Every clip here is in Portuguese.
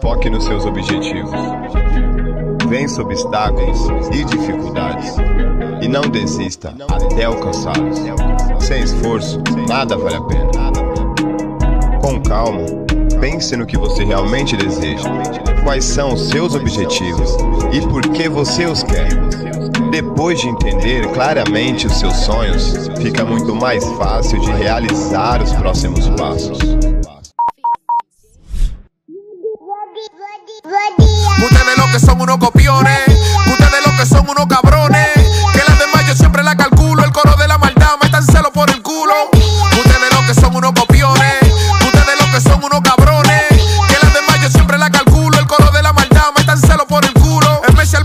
Foque nos seus objetivos. Vença obstáculos e dificuldades. E não desista até alcançá-los. Sem esforço, nada vale a pena. Com calma, pense no que você realmente deseja. Quais são os seus objetivos e por que você os quer. Depois de entender claramente os seus sonhos, fica muito mais fácil de realizar os próximos passos. Ustedes lo que son unos copiones, ustedes lo que son unos cabrones, que las demás yo siempre la calculo, el coro de la maldad métanselo por el culo. Ustedes lo que son unos copiones, ustedes lo que son unos cabrones, que las demás yo siempre la calculo, el coro de la maldad métanselo por el culo. Especial.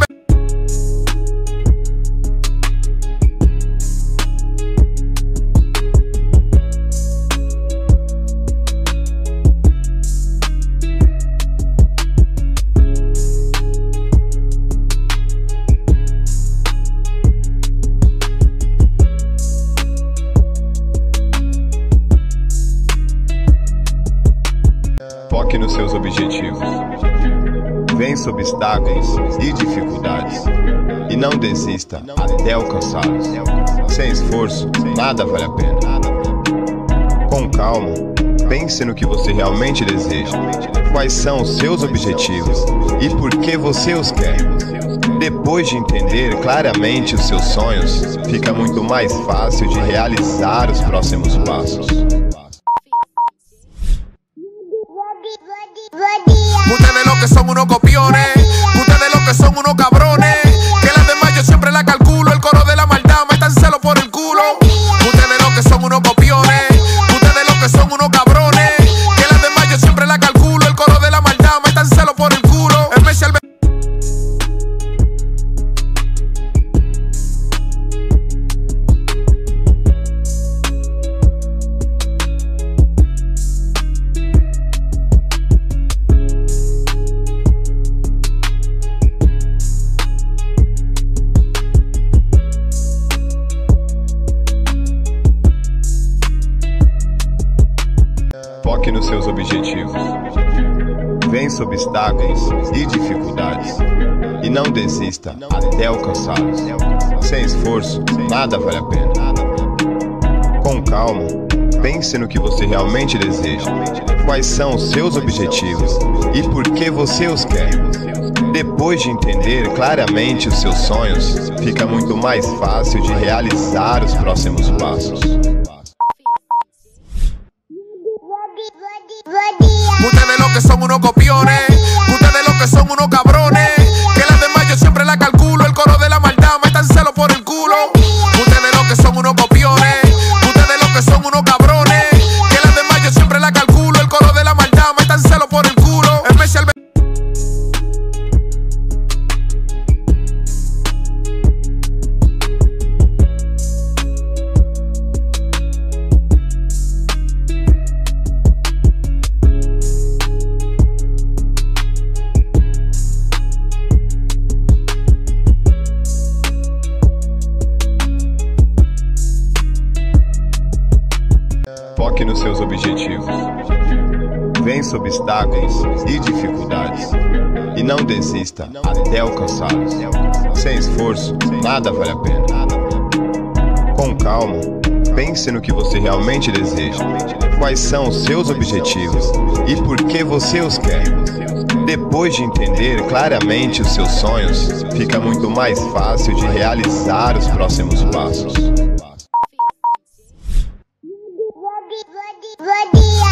Foque nos seus objetivos. Vença obstáculos e dificuldades. E não desista até alcançá-los. Sem esforço, nada vale a pena. Com calma, pense no que você realmente deseja. Quais são os seus objetivos e por que você os quer. Depois de entender claramente os seus sonhos, fica muito mais fácil de realizar os próximos passos. Ustedes lo que son unos copiones, ustedes lo que son unos cabrones, que las demás yo siempre la calculo, el coro de la maldad métanselo por el culo. Ustedes lo que son unos copiones, ustedes lo que son unos cabrones, que las demás yo siempre la calculo, el coro de la maldad métanselo por el culo. Especial. Foque nos seus objetivos. Vença obstáculos e dificuldades. E não desista até alcançá-los. Sem esforço, nada vale a pena. Com calma, pense no que você realmente deseja. Quais são os seus objetivos e por que você os quer. Depois de entender claramente os seus sonhos, fica muito mais fácil de realizar os próximos passos. Ustedes lo que son unos copiones, ustedes lo que son unos cabrones, que las demás yo siempre la calculo, el coro de la maldad métanselo por el culo. Ustedes lo que son unos copiones, ustedes lo que son unos cabrones, que las demás yo siempre la calculo, el coro de la maldad métanselo por el culo. Especial. Foque nos seus objetivos. Vença obstáculos e dificuldades. E não desista até alcançá-los. Sem esforço, nada vale a pena. Com calma, pense no que você realmente deseja. Quais são os seus objetivos e por que você os quer. Depois de entender claramente os seus sonhos, fica muito mais fácil de realizar os próximos passos.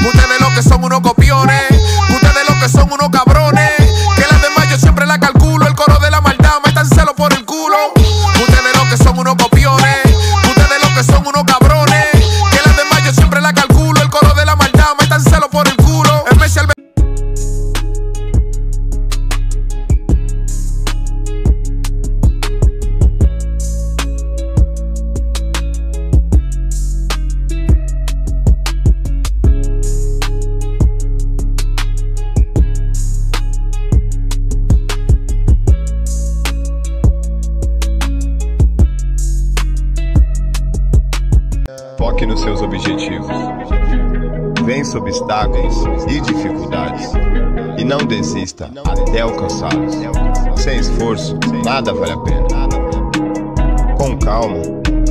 Ustedes lo que son unos copiones, ustedes lo que son unos cabrones, que las demás yo siempre la calculo, el coro de la maldad métanselo por el culo. Ustedes lo que son unos copiones, ustedes lo que son unos cabrones, que las demás yo siempre la calculo, el coro de la maldad métanselo por el culo. Especial. Foque nos seus objetivos. Vença obstáculos e dificuldades e não desista até alcançá-los. Sem esforço, nada vale a pena. Com calma,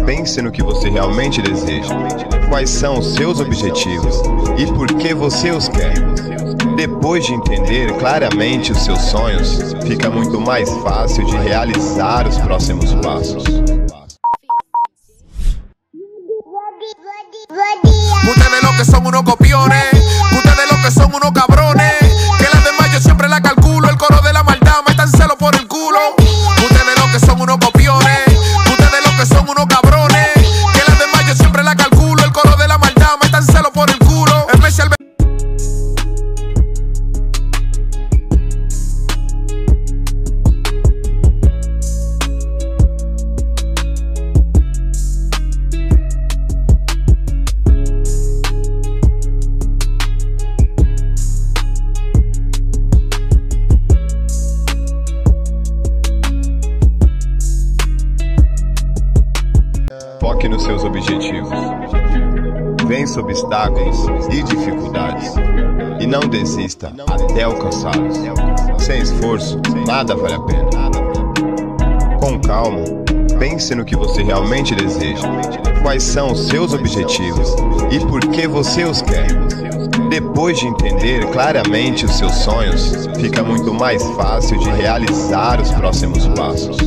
pense no que você realmente deseja. Quais são os seus objetivos e por que você os quer? Depois de entender claramente os seus sonhos, fica muito mais fácil de realizar os próximos passos. Ustedes lo que son unos copiones, ustedes lo que son unos cabrones, que las demás yo siempre la calculo, el coro de la maldad me están celo por el culo. Ustedes lo que son unos copiones, ustedes lo que son unos cabrones, que las demás yo siempre la calculo, el coro de la maldad me están celo por el culo. Foque nos seus objetivos. Vença obstáculos e dificuldades e não desista até alcançá-los. Sem esforço, nada vale a pena. Com calma, pense no que você realmente deseja. Quais são os seus objetivos e por que você os quer? Depois de entender claramente os seus sonhos, fica muito mais fácil de realizar os próximos passos.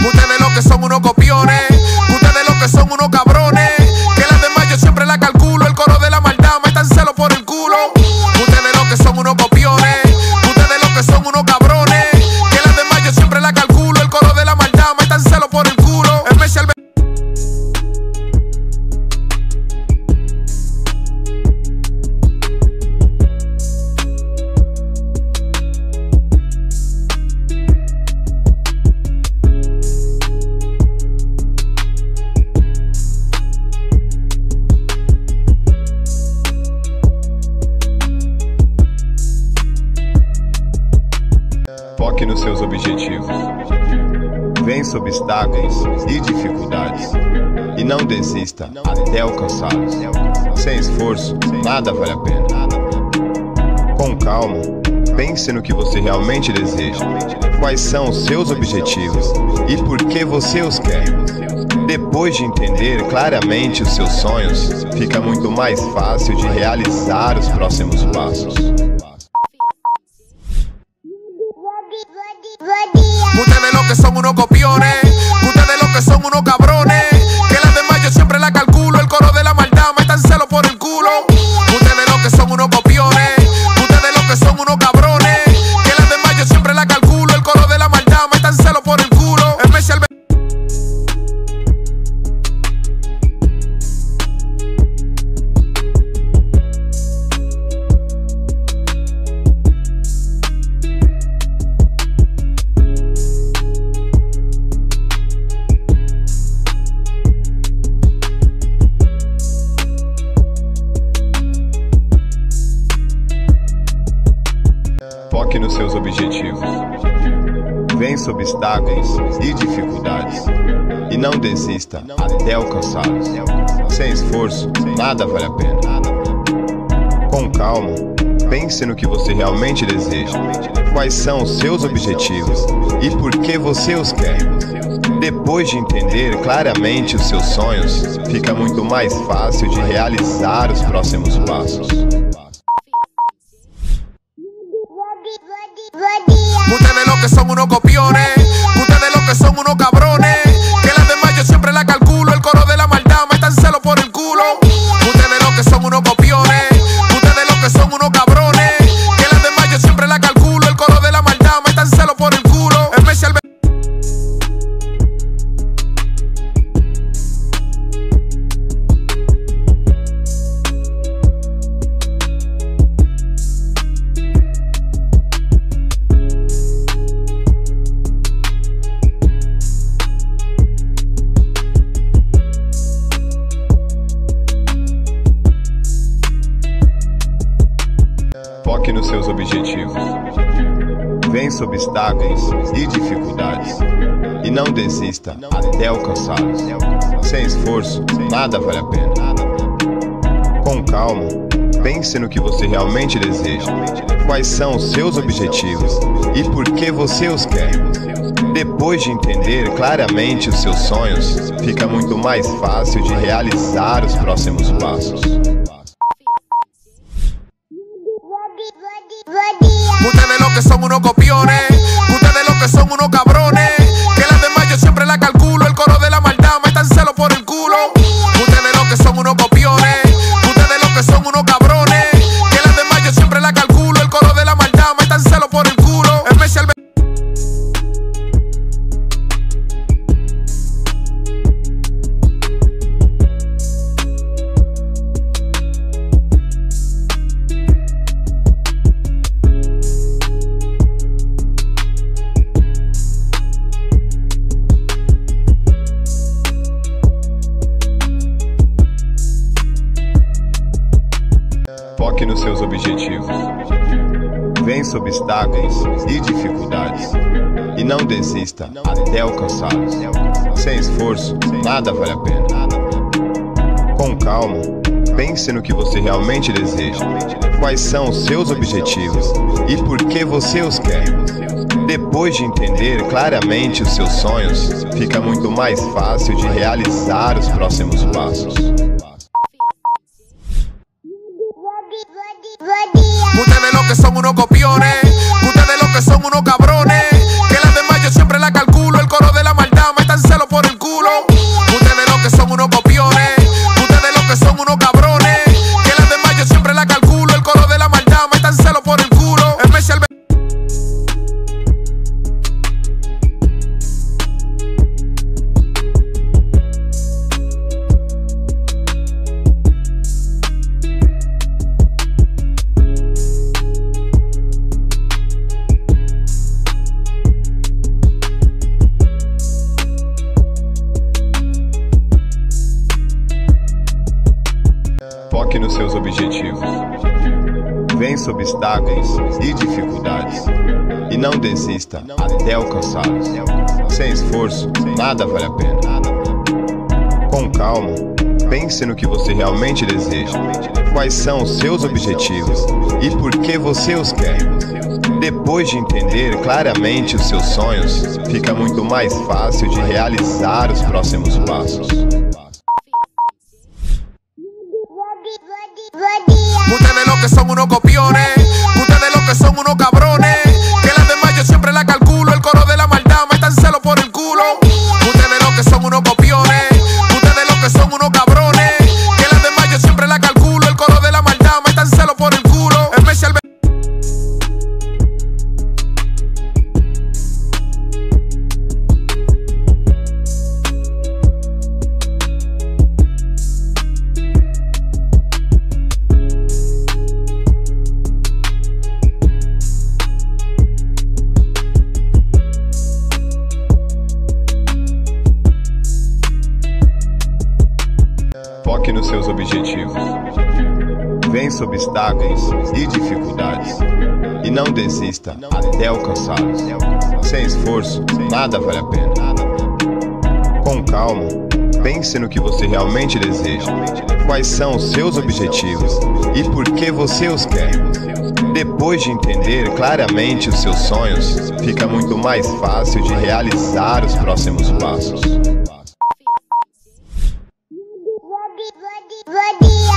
Ustedes lo que son unos copiones, ustedes lo que son unos cabrones, que las demás yo siempre la calculo, el coro de la maldad me están celo por el culo. Ustedes lo que son unos copiones, ustedes lo que son unos cabrones, que las demás yo siempre la calculo, el coro de la maldad me están celo por el culo. Foque nos seus objetivos. Vença obstáculos e dificuldades e não desista até alcançá-los. Sem esforço, nada vale a pena. Com calma, pense no que você realmente deseja. Quais são os seus objetivos e por que você os quer? Depois de entender claramente os seus sonhos, fica muito mais fácil de realizar os próximos passos. Ustedes lo que son unos copiones, ustedes lo que son unos cabrones, que las demás yo siempre la calculo, el coro de la maldad me están celo por el culo. Ustedes lo que son unos copiones, ustedes lo que son unos cabrones, que las demás yo siempre la calculo, el coro de la maldad me están celo por el culo. Foque nos seus objetivos. Vença obstáculos e dificuldades e não desista até alcançá-los. Sem esforço, nada vale a pena. Com calma, pense no que você realmente deseja. Quais são os seus objetivos e por que você os quer? Depois de entender claramente os seus sonhos, fica muito mais fácil de realizar os próximos passos. Ustedes lo que son unos copiones, ustedes lo que son unos cabrones, que las demás yo siempre la calculo, el coro de la maldad me están celo por el culo. Ustedes lo que son unos copiones, ustedes lo que son unos cabrones, que las demás yo siempre la calculo, el coro de la maldad me están celo por el culo. Foque nos seus objetivos. Vença obstáculos e dificuldades e não desista até alcançá-los. Sem esforço, nada vale a pena. Com calma, pense no que você realmente deseja. Quais são os seus objetivos e por que você os quer? Depois de entender claramente os seus sonhos, fica muito mais fácil de realizar os próximos passos. Ustedes lo que son unos copiones, ustedes lo que son unos cabrones, que las demás yo siempre la calculo, el coro de la maldad me están celo por el culo. Ustedes lo que son unos copiones, ustedes lo que son unos cabrones, que las demás yo siempre la calculo, el coro de la maldad me están celo por el culo. Foque nos seus objetivos. Vença obstáculos e dificuldades e não desista até alcançá-los. Sem esforço, nada vale a pena. Com calma, pense no que você realmente deseja. Quais são os seus objetivos e por que você os quer? Depois de entender claramente os seus sonhos, fica muito mais fácil de realizar os próximos passos. Ustedes lo que son unos copiones, ustedes lo que son unos cabrones, que las demás yo siempre la calculo, el coro de la maldad me están celo por el culo. Ustedes lo que son unos copiones, ustedes lo que son unos cabrones, que las demás yo siempre la calculo, el coro de la maldad me están celo por el culo. Foque nos seus objetivos. Vença obstáculos e dificuldades e não desista até alcançá-los. Sem esforço, nada vale a pena. Com calma, pense no que você realmente deseja. Quais são os seus objetivos e por que você os quer? Depois de entender claramente os seus sonhos, fica muito mais fácil de realizar os próximos passos. Ustedes lo que son unos copiones, ustedes lo que son unos cabrones, que las demás yo siempre la calculo, el coro de la maldad me están celo por el culo. Ustedes lo que son unos copiones, ustedes lo que son unos cabrones, que las demás yo siempre la calculo, el coro de la maldad me están celo por el culo. Foque nos seus objetivos. Vença obstáculos e dificuldades e não desista até alcançá-los. Sem esforço, nada vale a pena. Com calma, pense no que você realmente deseja. Quais são os seus objetivos e por que você os quer? Depois de entender claramente os seus sonhos, fica muito mais fácil de realizar os próximos passos.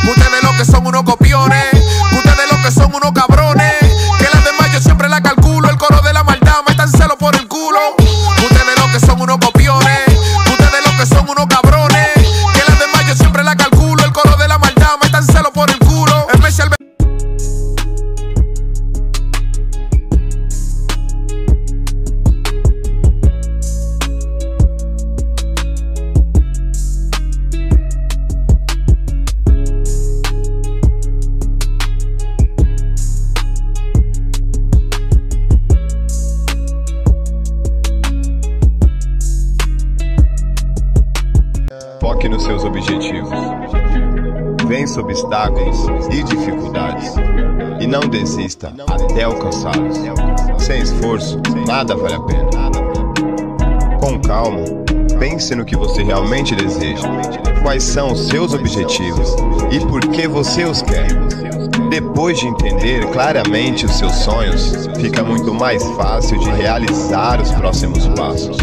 Ustedes lo que son unos copiones, ustedes lo que son unos cabrones, que las demás yo siempre la calculo, el coro de la maldad me están celo por el culo. Ustedes lo que son unos copiones, ustedes lo que son unos cabrones, que las demás yo siempre la calculo, el coro de la maldad me están celo por el culo. Foque nos seus objetivos. Vença obstáculos e dificuldades e não desista até alcançá-los. Sem esforço, nada vale a pena. Com calma, pense no que você realmente deseja. Quais são os seus objetivos e por que você os quer. Depois de entender claramente os seus sonhos, fica muito mais fácil de realizar os próximos passos.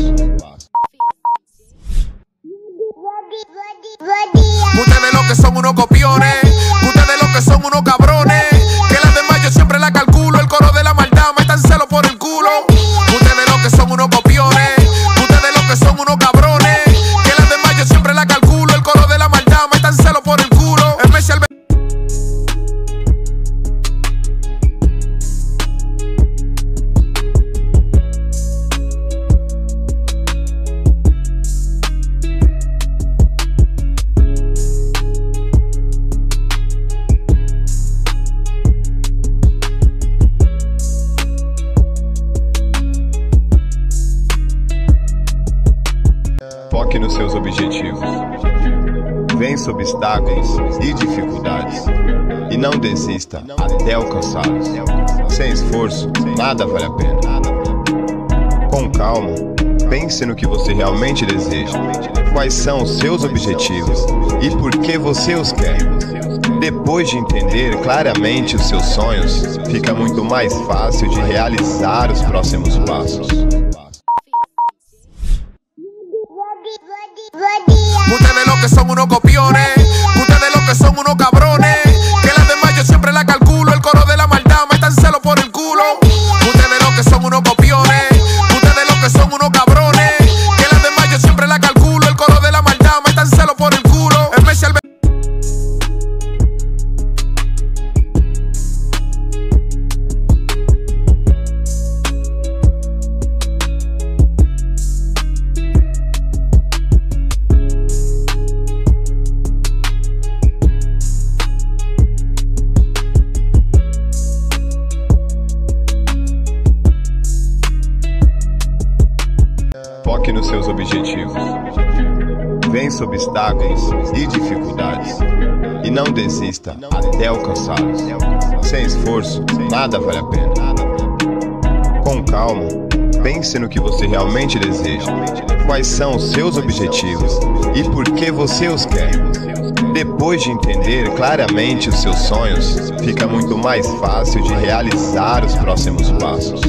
Ustedes lo que son unos copiones, ustedes lo que son unos cabrones, que las demás yo siempre la calculo, el coro de la maldad me están celo por el culo. Ustedes lo que son unos copiones, ustedes lo que son unos cabrones, que las demás yo siempre la calculo, el coro de la maldad me están celo por el culo. Foque nos seus objetivos. Vença obstáculos e dificuldades. E não desista até alcançá-los. Sem esforço, nada vale a pena. Com calma, pense no que você realmente deseja. Quais são os seus objetivos e por que você os quer. Depois de entender claramente os seus sonhos, fica muito mais fácil de realizar os próximos passos. Ustedes lo que son unos copiones, ustedes lo que son unos cabrones, que las demás yo siempre la calculo, el coro de la maldad me están celo por el culo. Ustedes lo que son unos copiones, ustedes lo que son unos cabrones, que las demás yo siempre la calculo, el coro de la maldad me están celo por el culo. Foque nos seus objetivos. Vença obstáculos e dificuldades. E não desista até alcançá-los. Sem esforço, nada vale a pena. Com calma, pense no que você realmente deseja. Quais são os seus objetivos e por que você os quer. Depois de entender claramente os seus sonhos, fica muito mais fácil de realizar os próximos passos.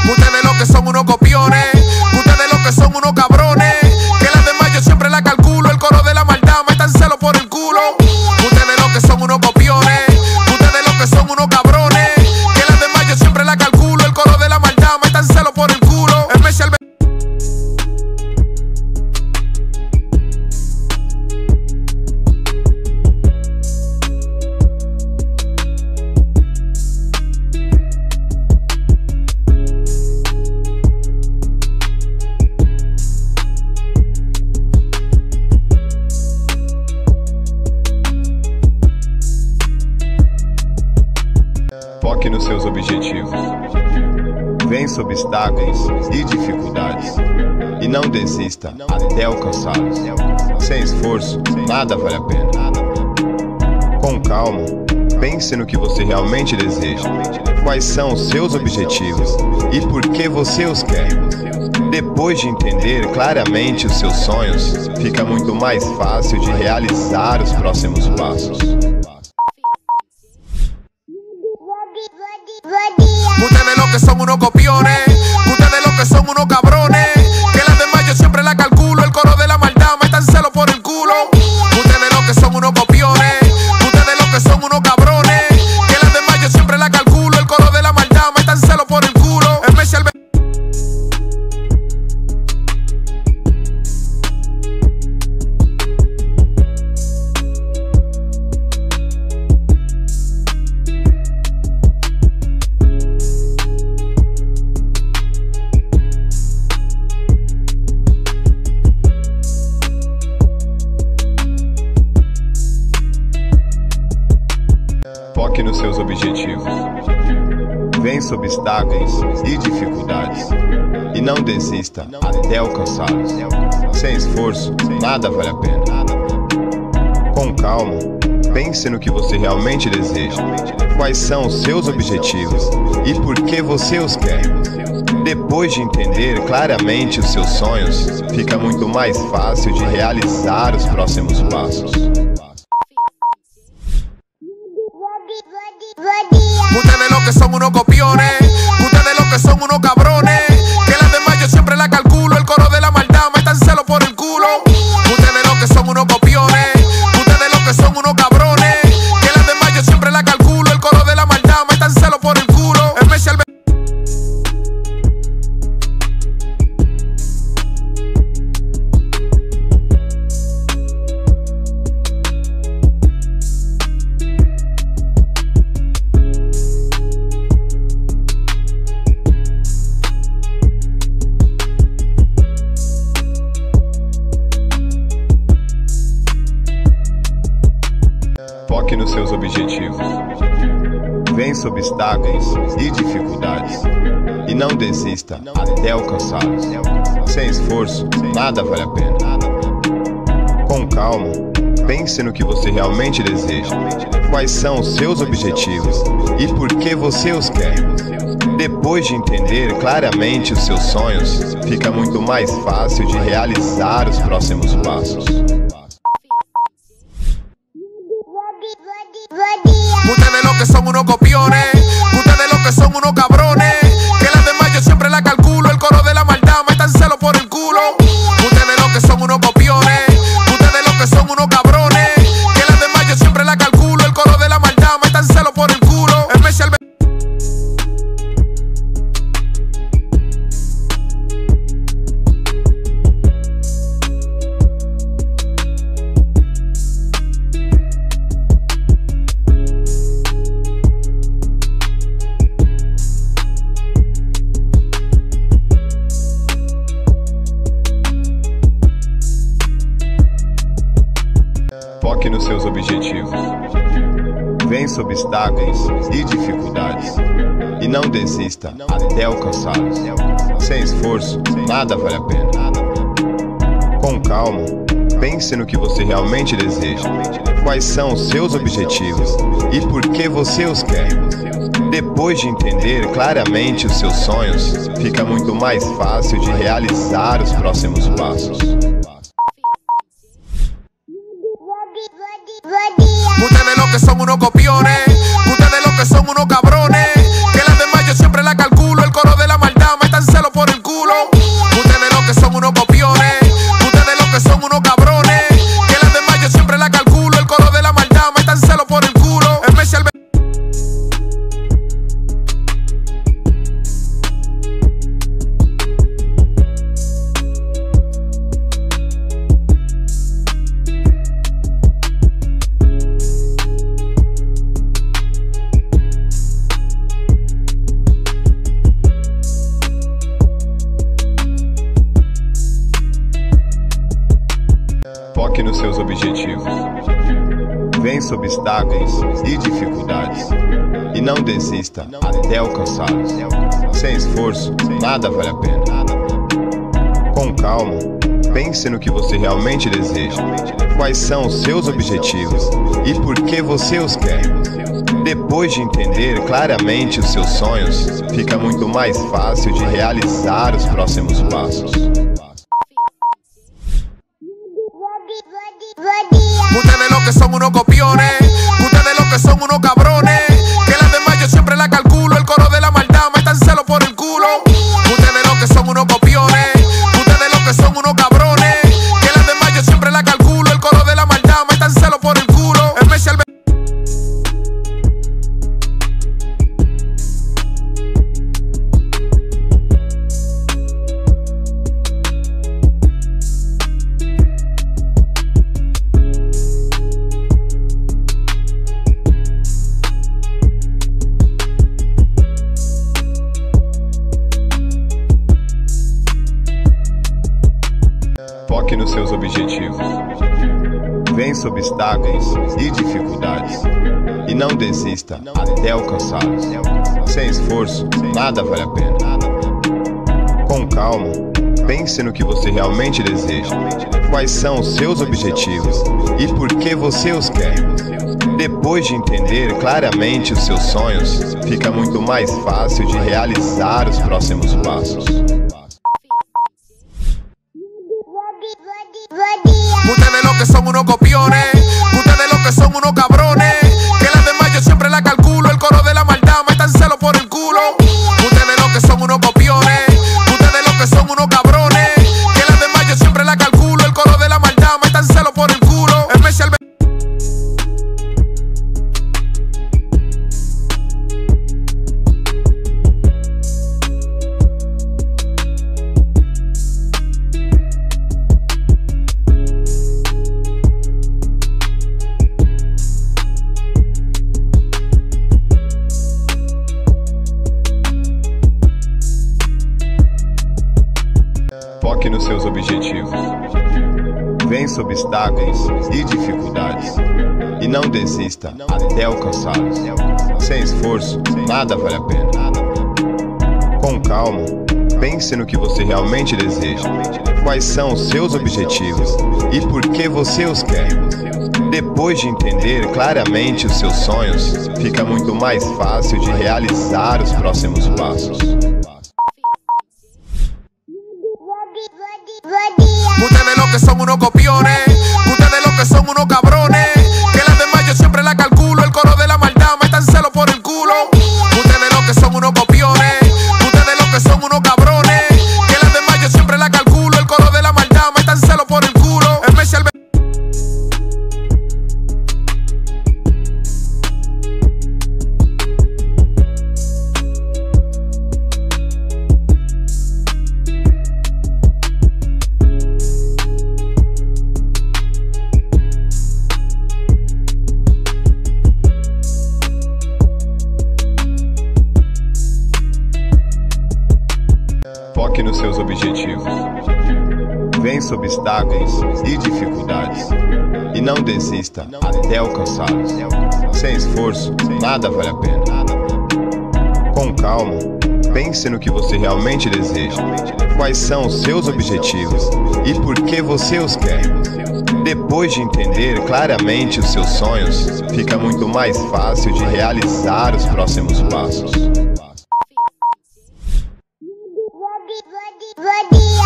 Ustedes lo que son unos copiones, ustedes lo que son unos cabrones, que las demás yo siempre la calculo, el coro de la maldad me están celo por el culo. Ustedes lo que son unos copiones, ustedes lo que son unos cabrones, que las demás yo siempre la calculo, el coro de la maldad me están celo por el culo. Foque nos seus objetivos. Vença obstáculos e dificuldades. E não desista até alcançá-los. Sem esforço, nada vale a pena. Com calma, pense no que você realmente deseja. Quais são os seus objetivos e por que você os quer. Depois de entender claramente os seus sonhos, fica muito mais fácil de realizar os próximos passos. Ustedes lo que son unos copiones, ustedes lo que son unos cabrones, que las demás yo siempre la calculo, el coro de la maldad me están celo por el culo. Ustedes lo que son unos copiones, ustedes lo que son unos cabrones, que las demás yo siempre la calculo, el coro de la maldad me están celo por el culo. Foque nos seus objetivos. Vença obstáculos e dificuldades. E não desista até alcançá-los. Sem esforço, nada vale a pena. Com calma, calma, pense no que você realmente deseja. Quais são os seus objetivos e por que você os quer. Depois de entender claramente os seus sonhos, fica muito mais fácil de realizar os próximos passos. Ustedes lo que son unos copiones, ustedes lo que son unos cabrones, que las demás yo siempre la calculo, el coro de la maldad me están celo por el culo. Ustedes lo que son unos copiones, ustedes lo que son unos cabrones, que las demás yo siempre la calculo, el coro de la maldad me están celo por el culo. Foque nos seus objetivos. Vença obstáculos e dificuldades. E não desista até alcançá-los. Sem esforço, nada vale a pena. Com calma, pense no que você realmente deseja. Quais são os seus objetivos e por que você os quer. Depois de entender claramente os seus sonhos, fica muito mais fácil de realizar os próximos passos. Ustedes lo que son unos copiones, ustedes lo que son unos cabrones, que las demás yo siempre la calculo, el coro de la maldad me están celo por el culo. Ustedes lo que son unos copiones, ustedes lo que son unos cabrones, que las demás yo siempre la calculo, el coro de la maldad me están celo por el culo. Foque nos seus objetivos. Vença obstáculos e dificuldades. E não desista até alcançá-los. Sem esforço, nada vale a pena. Com calma, pense no que você realmente deseja. Quais são os seus objetivos e por que você os quer. Depois de entender claramente os seus sonhos, fica muito mais fácil de realizar os próximos passos. Ustedes lo que son unos copiones, ustedes lo que son unos cabrones, que las demás yo siempre la calculo, el coro de la maldad me están celo por el culo. Ustedes lo que son unos copiones, ustedes lo que son unos cabrones, que las demás yo siempre la calculo, el coro de la maldad me están celo por el culo. Foque nos seus objetivos. Vença obstáculos e dificuldades. E não desista até alcançá-los. Sem esforço, nada vale a pena. Com calma, pense no que você realmente deseja. Quais são os seus objetivos e por que você os quer. Depois de entender claramente os seus sonhos, fica muito mais fácil de realizar os próximos passos. Ustedes lo que son unos copiones, ustedes lo que son unos cabrones, que las demás yo siempre la calculo, el coro de la maldad me están celo por el culo. Ustedes lo que son unos copiones, ustedes lo que son unos cabrones, que las demás yo siempre la calculo, el coro de la maldad me están celo por el culo. Foque nos seus objetivos. Vença obstáculos e dificuldades. E não desista até alcançá-los. Sem esforço, nada vale a pena. Com calma, Pense no que você realmente deseja. Quais são os seus objetivos e por que você os quer. Depois de entender claramente os seus sonhos, fica muito mais fácil de realizar os próximos passos. Ustedes lo que son unos copiones, ustedes lo que son unos cabrones, que las demás yo siempre la calculo, el coro de la maldad me están celo por el culo. Ustedes lo que son unos copiones, ustedes lo que son unos cabrones, que las demás yo siempre la calculo, el coro de la maldad me están celo por el culo. Foque nos seus objetivos. Vença obstáculos e dificuldades. E não desista até alcançá-los. Sem esforço, nada vale a pena. Com calma, pense no que você realmente deseja. Quais são os seus objetivos e por que você os quer. Depois de entender claramente os seus sonhos, fica muito mais fácil de realizar os próximos passos. Ustedes lo que son unos copiones, ustedes lo que son unos cabrones, que las demás yo siempre la calculo, el coro de la maldad me están celo por el culo. Ustedes lo que son unos copiones, ustedes lo que son unos cabrones, que las demás yo siempre la calculo, el coro de la maldad me están celo por el culo. Foque nos seus objetivos. Vença obstáculos e dificuldades. E não desista até alcançá-los. Sem esforço, nada vale a pena. Com calma, pense no que você realmente deseja. Quais são os seus objetivos e por que você os quer. Depois de entender claramente os seus sonhos, fica muito mais fácil de realizar os próximos passos.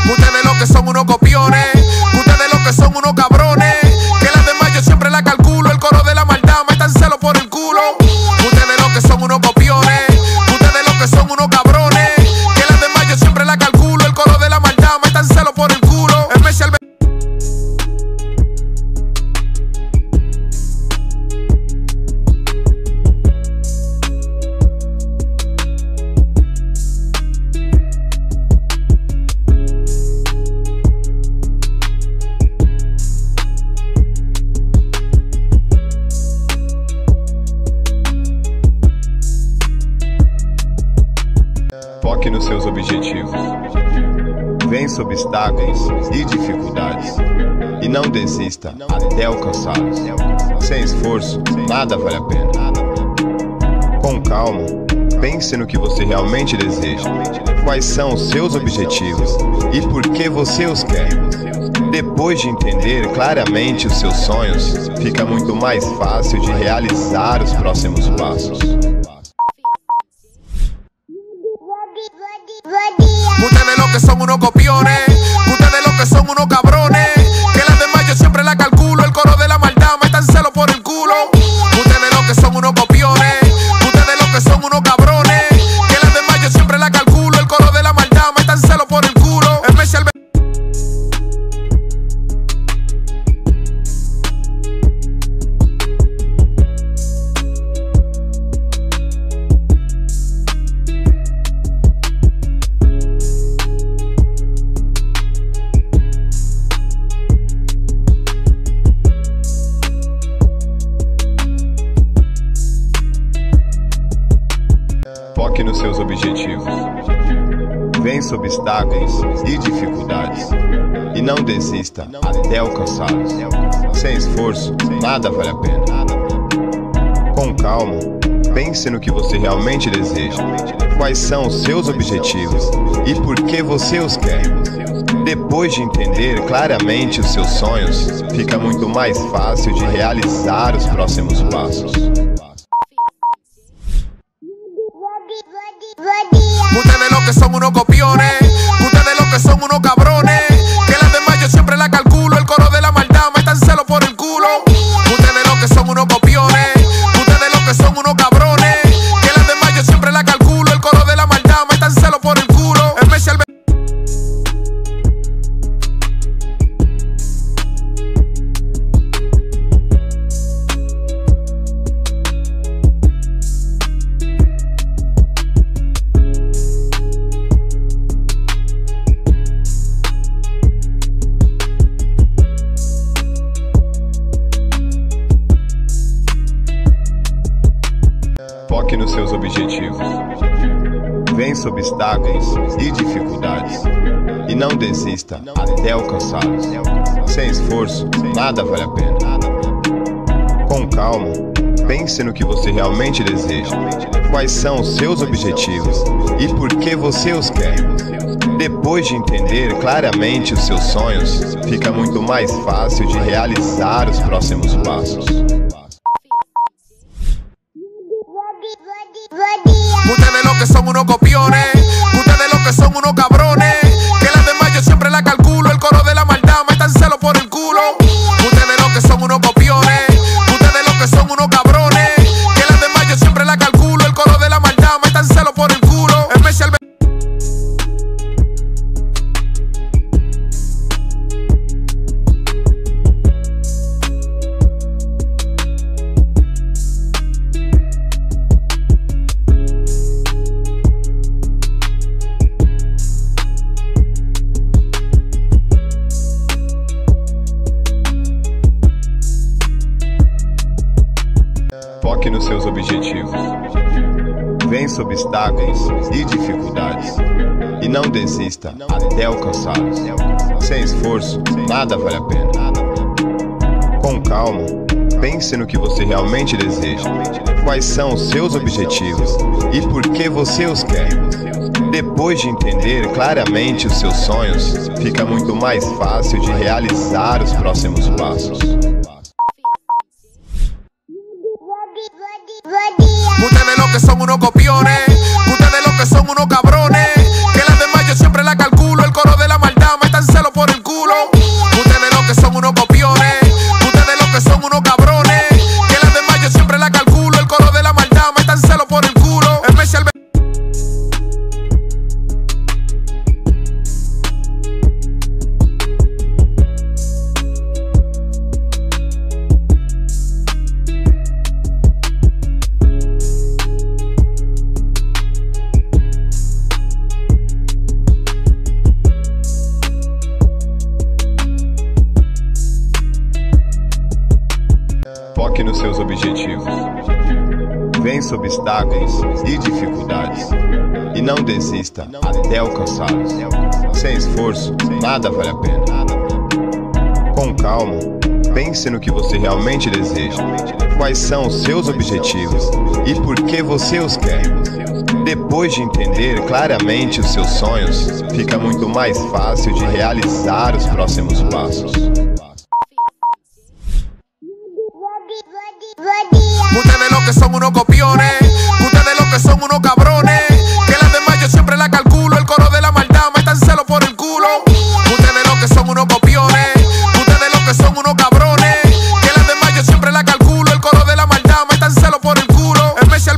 Ustedes lo que son unos copiones, ustedes lo que son unos cabrones, que las demás yo siempre la calculo, el coro de la maldad me están celo por el culo. Ustedes lo que son unos copiones, ustedes lo que son unos cabrones, que las demás yo siempre la calculo, el coro de la maldad me están celo por el culo. Foque nos seus objetivos. Vença obstáculos e dificuldades. E não desista até alcançá-los. Sem esforço, nada vale a pena. Com calma, pense no que você realmente deseja. Quais são os seus objetivos e por que você os quer. Depois de entender claramente os seus sonhos, fica muito mais fácil de realizar os próximos passos. Ustedes lo que son unos copiones, ustedes lo que son unos cabrones, que las demás yo siempre la calculo, el coro de la maldad me están celo por el culo. Ustedes lo que son unos copiones, ustedes lo que son unos cabrones, que las demás yo siempre la calculo, el coro de la maldad me están celo por el culo. Foque nos seus objetivos. Vença obstáculos e dificuldades. E não desista até alcançá-los. Sem esforço, nada vale a pena. Com calma, pense no que você realmente deseja. Quais são os seus objetivos e por que você os quer. Depois de entender claramente os seus sonhos, fica muito mais fácil de realizar os próximos passos. Ustedes lo que son unos copiones, ustedes lo que son unos cabrones, que las demás yo siempre la calculo, el coro de la maldad me están celo por el culo. Ustedes lo que son unos copiones, ustedes lo que son unos cabrones, que las demás yo siempre la calculo, el coro de la maldad me están celo por el culo. Especial. Foque nos seus objetivos. Vença obstáculos e dificuldades. E não desista até alcançá-los. Sem esforço, nada vale a pena. Com calma, pense no que você realmente deseja. Quais são os seus objetivos e por que você os quer. Depois de entender claramente os seus sonhos, fica muito mais fácil de realizar os próximos passos. Ustedes lo que son unos copiones, ustedes lo que son unos cabrones, que las demás yo siempre la calculo, el coro de la maldad me están celo por el culo. Ustedes lo que son unos copiones, ustedes lo que son unos cabrones, que las demás yo siempre la calculo, el coro de la maldad me están celo por el culo. Especial. Foque nos seus objetivos. Vença obstáculos e dificuldades. E não desista até alcançá-los. Sem esforço, nada vale a pena. Com calma, pense no que você realmente deseja. Quais são os seus objetivos e por que você os quer. Depois de entender claramente os seus sonhos, fica muito mais fácil de realizar os próximos passos. Ustedes lo que son unos copiones, ustedes lo que son unos cabrones, que las demás yo siempre la calculo, el coro de la maldad me están celo por el culo. Ustedes lo que son unos copiones, ustedes lo que son unos cabrones, que las demás yo siempre la calculo, el coro de la maldad me están celo por el culo. Especial. Foque nos seus objetivos. Vença obstáculos e dificuldades. E não desista até alcançá-los. Sem esforço, nada vale a pena. Com calma, pense no que você realmente deseja. Quais são os seus objetivos e por que você os quer. Depois de entender claramente os seus sonhos, fica muito mais fácil de realizar os próximos passos. Ustedes lo que son unos copiones, ustedes lo que son unos cabrones, que las demás yo siempre la calculo, el coro de la maldad me están celo por el culo. Ustedes lo que son unos copiones, ustedes lo que son unos cabrones, que las demás yo siempre la calculo, el coro de la maldad me están celo por el culo. Especial.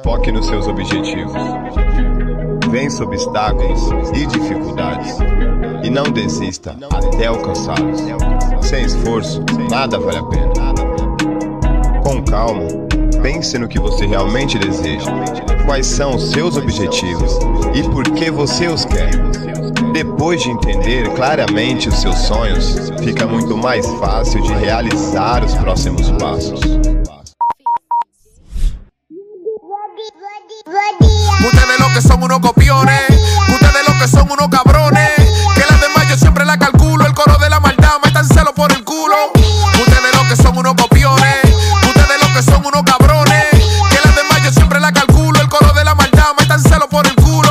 Foque nos seus objetivos. Vença obstáculos e dificuldades. E não desista até alcançá-los. Sem esforço, nada vale a pena. Com calma, pense no que você realmente deseja. Quais são os seus objetivos e por que você os quer. Depois de entender claramente os seus sonhos, fica muito mais fácil de realizar os próximos passos. Ustedes lo que son unos copiones, ustedes lo que son unos cabrones, que las demás yo siempre la calculo, el coro de la maldad me están celo por el culo. Ustedes lo que son unos copiones, ustedes lo que son unos cabrones, que las demás yo siempre la calculo, el coro de la maldad me están celo por el culo.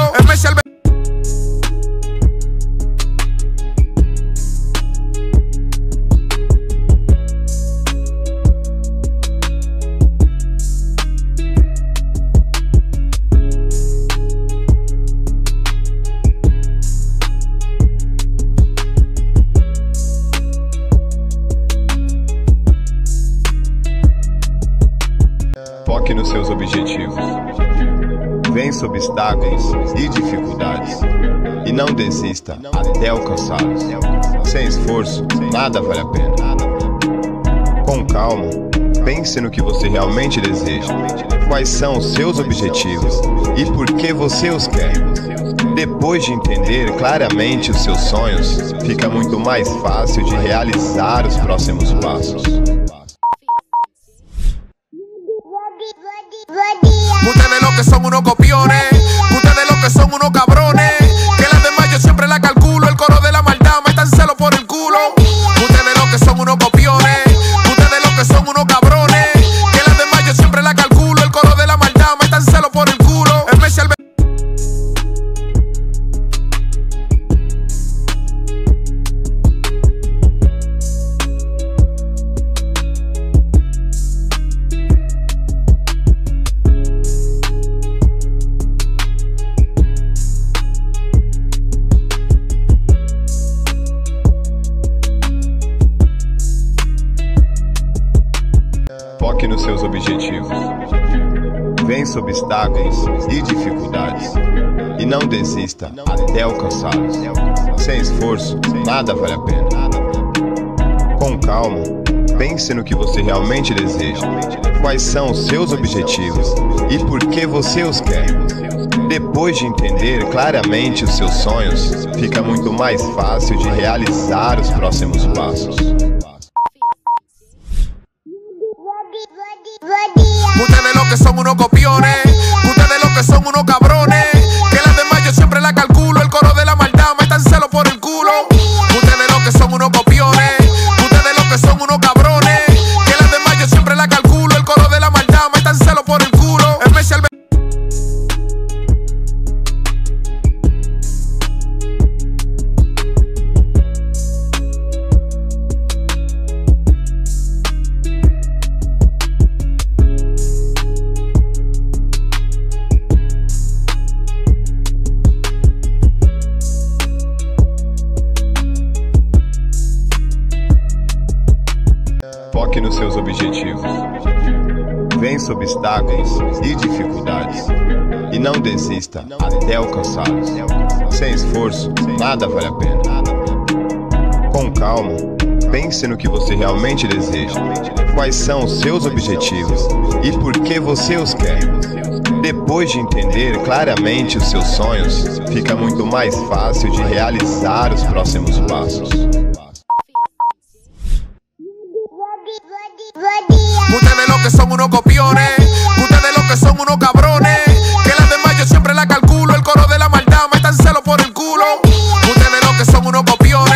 Foque nos seus objetivos. Vença obstáculos e dificuldades. E não desista até alcançá-los. Sem esforço, nada vale a pena. Com calma, pense no que você realmente deseja. Quais são os seus objetivos e por que você os quer. Depois de entender claramente os seus sonhos, fica muito mais fácil de realizar os próximos passos. Ustedes lo que son unos copiones, ustedes lo que son unos cabrones, que las demás yo siempre la calculo, el coro de la maldad me están celo por el culo. Ustedes lo que son unos copiones, ustedes lo que son unos cabrones, que las demás yo siempre la calculo, el coro de la maldad me están celo por el culo. Foque nos seus objetivos. Vença obstáculos e dificuldades. E não desista até alcançá-los. Sem esforço, nada vale a pena. Com calma, pense no que você realmente deseja. Quais são os seus objetivos e por que você os quer. Depois de entender claramente os seus sonhos, fica muito mais fácil de realizar os próximos passos. Ustedes lo que son unos copiones, ustedes lo que son unos cabrones, que las demás yo siempre la calculo, el coro de la maldad me están celo por el culo. Ustedes lo que son unos copiones, ustedes lo que son unos cabrones, que las demás yo siempre la calculo, el coro de la maldad me están celo por el culo. Foque nos seus objetivos. Vença obstáculos e dificuldades. E não desista até alcançá-los. Sem esforço, nada vale a pena. Com calma, pense no que você realmente deseja. Quais são os seus objetivos e por que você os quer. Depois de entender claramente os seus sonhos, fica muito mais fácil de realizar os próximos passos. Ustedes lo que son unos copiones, ustedes lo que son unos cabrones, que las demás yo siempre la calculo, el coro de la maldad me están celo por el culo. Ustedes lo que son unos copiones.